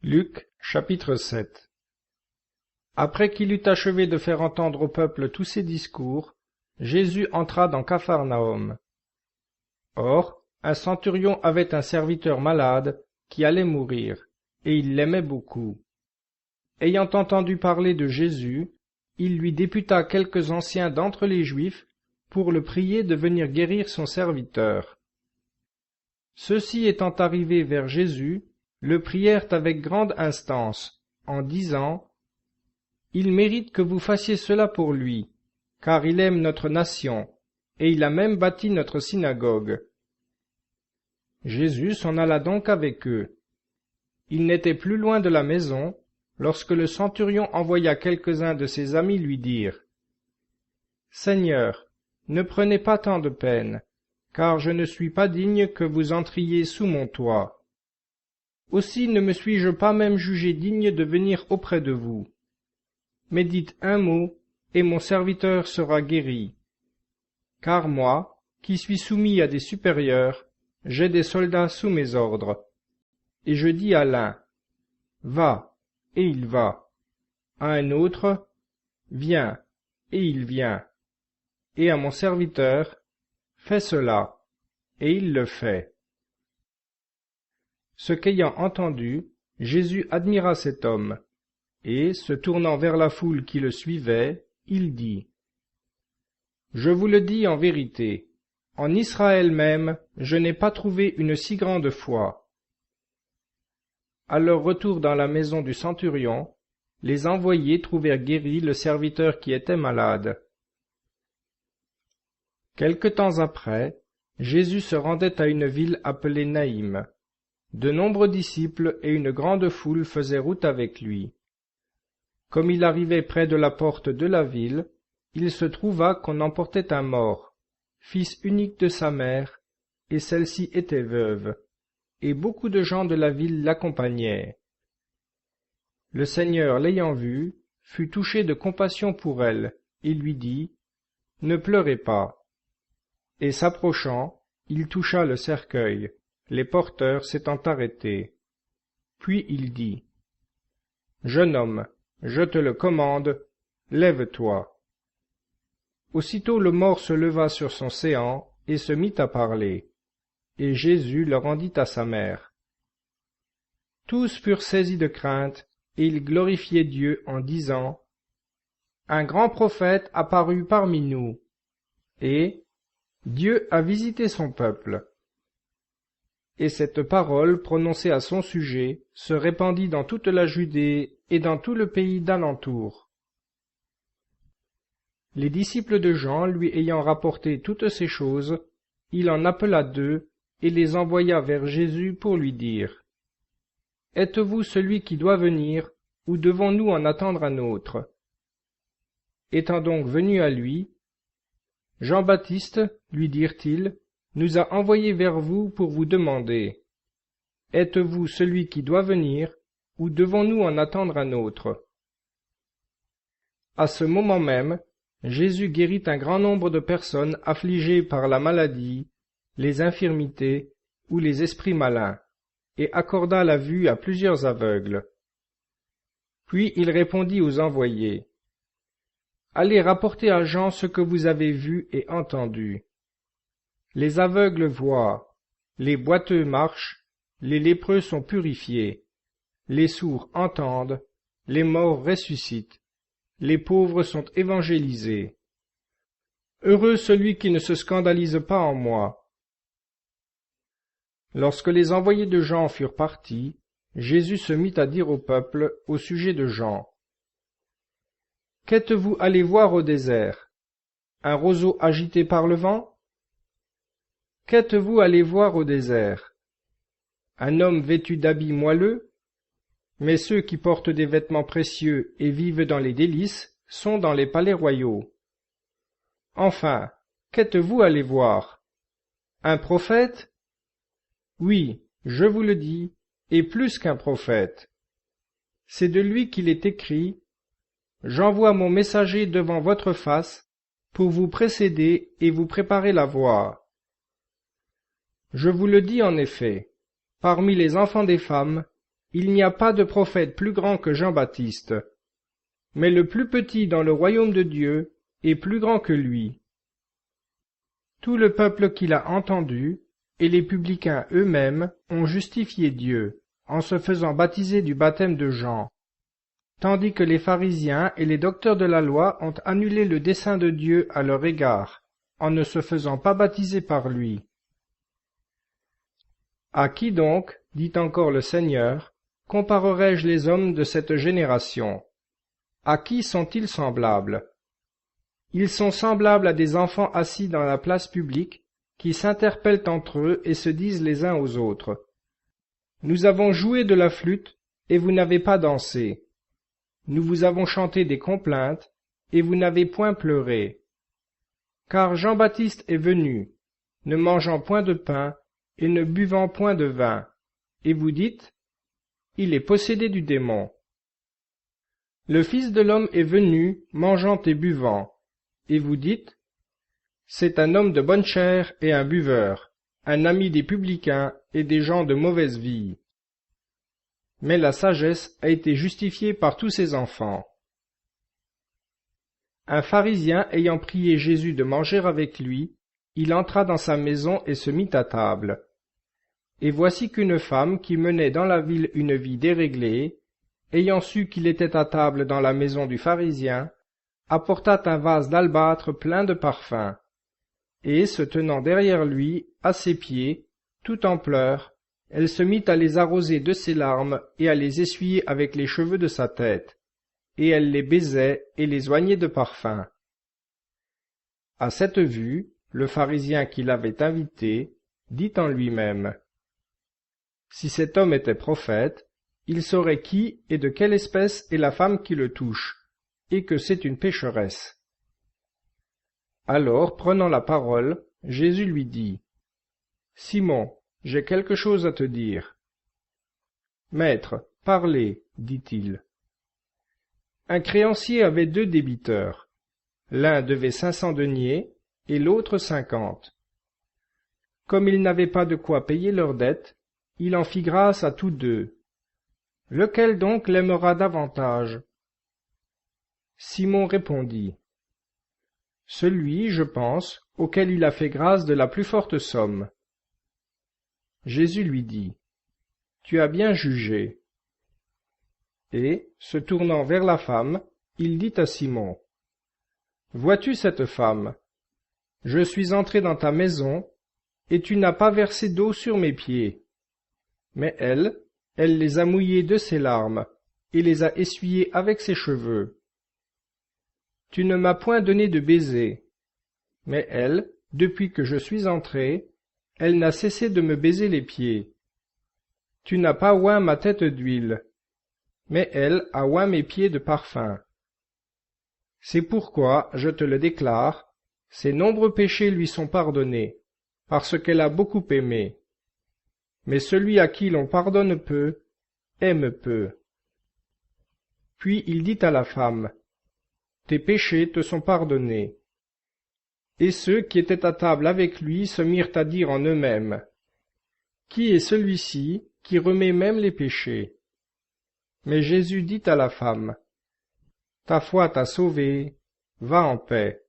Luc, chapitre 7. Après qu'il eut achevé de faire entendre au peuple tous ses discours, Jésus entra dans Capharnaüm. Or, un centurion avait un serviteur malade qui allait mourir, et il l'aimait beaucoup. Ayant entendu parler de Jésus, il lui députa quelques anciens d'entre les Juifs pour le prier de venir guérir son serviteur. Ceux-ci étant arrivés vers Jésus, le prièrent avec grande instance, en disant : « Il mérite que vous fassiez cela pour lui, car il aime notre nation, et il a même bâti notre synagogue. » Jésus s'en alla donc avec eux. Il n'était plus loin de la maison, lorsque le centurion envoya quelques-uns de ses amis lui dire : « Seigneur, ne prenez pas tant de peine, car je ne suis pas digne que vous entriez sous mon toit. Aussi ne me suis-je pas même jugé digne de venir auprès de vous. Mais dites un mot, et mon serviteur sera guéri. Car moi, qui suis soumis à des supérieurs, j'ai des soldats sous mes ordres. Et je dis à l'un : va, et il va. À un autre : viens, et il vient. Et à mon serviteur : fais cela, et il le fait. Ce qu'ayant entendu, Jésus admira cet homme, et, se tournant vers la foule qui le suivait, il dit : « Je vous le dis en vérité, en Israël même, je n'ai pas trouvé une si grande foi. » À leur retour dans la maison du centurion, les envoyés trouvèrent guéri le serviteur qui était malade. Quelque temps après, Jésus se rendait à une ville appelée Naïm. De nombreux disciples et une grande foule faisaient route avec lui. Comme il arrivait près de la porte de la ville, il se trouva qu'on emportait un mort, fils unique de sa mère, et celle-ci était veuve, et beaucoup de gens de la ville l'accompagnaient. Le Seigneur, l'ayant vue, fut touché de compassion pour elle, et lui dit : « Ne pleurez pas. » Et s'approchant, il toucha le cercueil, les porteurs s'étant arrêtés. Puis il dit : « Jeune homme, je te le commande, lève-toi. » Aussitôt le mort se leva sur son séant et se mit à parler, et Jésus le rendit à sa mère. Tous furent saisis de crainte, et ils glorifiaient Dieu en disant : « Un grand prophète apparut parmi nous, et Dieu a visité son peuple. » Et cette parole, prononcée à son sujet, se répandit dans toute la Judée et dans tout le pays d'alentour. Les disciples de Jean lui ayant rapporté toutes ces choses, il en appela 2 et les envoya vers Jésus pour lui dire : « Êtes-vous celui qui doit venir, ou devons-nous en attendre un autre ? » Étant donc venus à lui, « Jean-Baptiste, lui dirent-ils, nous a envoyés vers vous pour vous demander : êtes-vous celui qui doit venir, ou devons-nous en attendre un autre ? » À ce moment même, Jésus guérit un grand nombre de personnes affligées par la maladie, les infirmités ou les esprits malins, et accorda la vue à plusieurs aveugles. Puis il répondit aux envoyés : « Allez rapporter à Jean ce que vous avez vu et entendu. Les aveugles voient, les boiteux marchent, les lépreux sont purifiés, les sourds entendent, les morts ressuscitent, les pauvres sont évangélisés. Heureux celui qui ne se scandalise pas en moi. » Lorsque les envoyés de Jean furent partis, Jésus se mit à dire au peuple au sujet de Jean : « Qu'êtes-vous allé voir au désert ? Un roseau agité par le vent ? Qu'êtes-vous allé voir au désert ? Un homme vêtu d'habits moelleux ? Mais ceux qui portent des vêtements précieux et vivent dans les délices sont dans les palais royaux. Enfin, qu'êtes-vous allé voir ? Un prophète ? Oui, je vous le dis, et plus qu'un prophète. C'est de lui qu'il est écrit : j'envoie mon messager devant votre face pour vous précéder et vous préparer la voie. Je vous le dis en effet, parmi les enfants des femmes, il n'y a pas de prophète plus grand que Jean-Baptiste, mais le plus petit dans le royaume de Dieu est plus grand que lui. Tout le peuple qui l'a entendu, et les publicains eux-mêmes, ont justifié Dieu, en se faisant baptiser du baptême de Jean, tandis que les pharisiens et les docteurs de la loi ont annulé le dessein de Dieu à leur égard, en ne se faisant pas baptiser par lui. À qui donc, dit encore le Seigneur, comparerai-je les hommes de cette génération? À qui sont-ils semblables? Ils sont semblables à des enfants assis dans la place publique, qui s'interpellent entre eux et se disent les uns aux autres. Nous avons joué de la flûte, et vous n'avez pas dansé. Nous vous avons chanté des complaintes, et vous n'avez point pleuré. Car Jean-Baptiste est venu, ne mangeant point de pain, et ne buvant point de vin. Et vous dites, il est possédé du démon. Le Fils de l'homme est venu, mangeant et buvant. Et vous dites, c'est un homme de bonne chair et un buveur, un ami des publicains et des gens de mauvaise vie. Mais la sagesse a été justifiée par tous ses enfants. Un pharisien ayant prié Jésus de manger avec lui, il entra dans sa maison et se mit à table. Et voici qu'une femme qui menait dans la ville une vie déréglée, ayant su qu'il était à table dans la maison du pharisien, apporta un vase d'albâtre plein de parfums, et, se tenant derrière lui, à ses pieds, tout en pleurs, elle se mit à les arroser de ses larmes et à les essuyer avec les cheveux de sa tête, et elle les baisait et les oignait de parfum. À cette vue, le pharisien qui l'avait invité dit en lui-même, « Si cet homme était prophète, il saurait qui et de quelle espèce est la femme qui le touche, et que c'est une pécheresse. » Alors, prenant la parole, Jésus lui dit, « Simon, j'ai quelque chose à te dire. »« Maître, parlez, dit-il. » Un créancier avait 2 débiteurs. L'un devait 500 deniers et l'autre 50. Comme ils n'avaient pas de quoi payer leurs dettes, il en fit grâce à tous 2. Lequel donc l'aimera davantage? Simon répondit, « Celui, je pense, auquel il a fait grâce de la plus forte somme. » Jésus lui dit, « Tu as bien jugé. » Et, se tournant vers la femme, il dit à Simon, « Vois-tu cette femme? Je suis entré dans ta maison, et tu n'as pas versé d'eau sur mes pieds. Mais elle les a mouillés de ses larmes, et les a essuyés avec ses cheveux. Tu ne m'as point donné de baiser. Mais elle, depuis que je suis entré, elle n'a cessé de me baiser les pieds. Tu n'as pas oint ma tête d'huile, mais elle a oint mes pieds de parfum. C'est pourquoi, je te le déclare, ses nombreux péchés lui sont pardonnés, parce qu'elle a beaucoup aimé. Mais celui à qui l'on pardonne peu, aime peu. » Puis il dit à la femme, « Tes péchés te sont pardonnés. » Et ceux qui étaient à table avec lui se mirent à dire en eux-mêmes, « Qui est celui-ci qui remet même les péchés ?» Mais Jésus dit à la femme, « Ta foi t'a sauvée, va en paix. »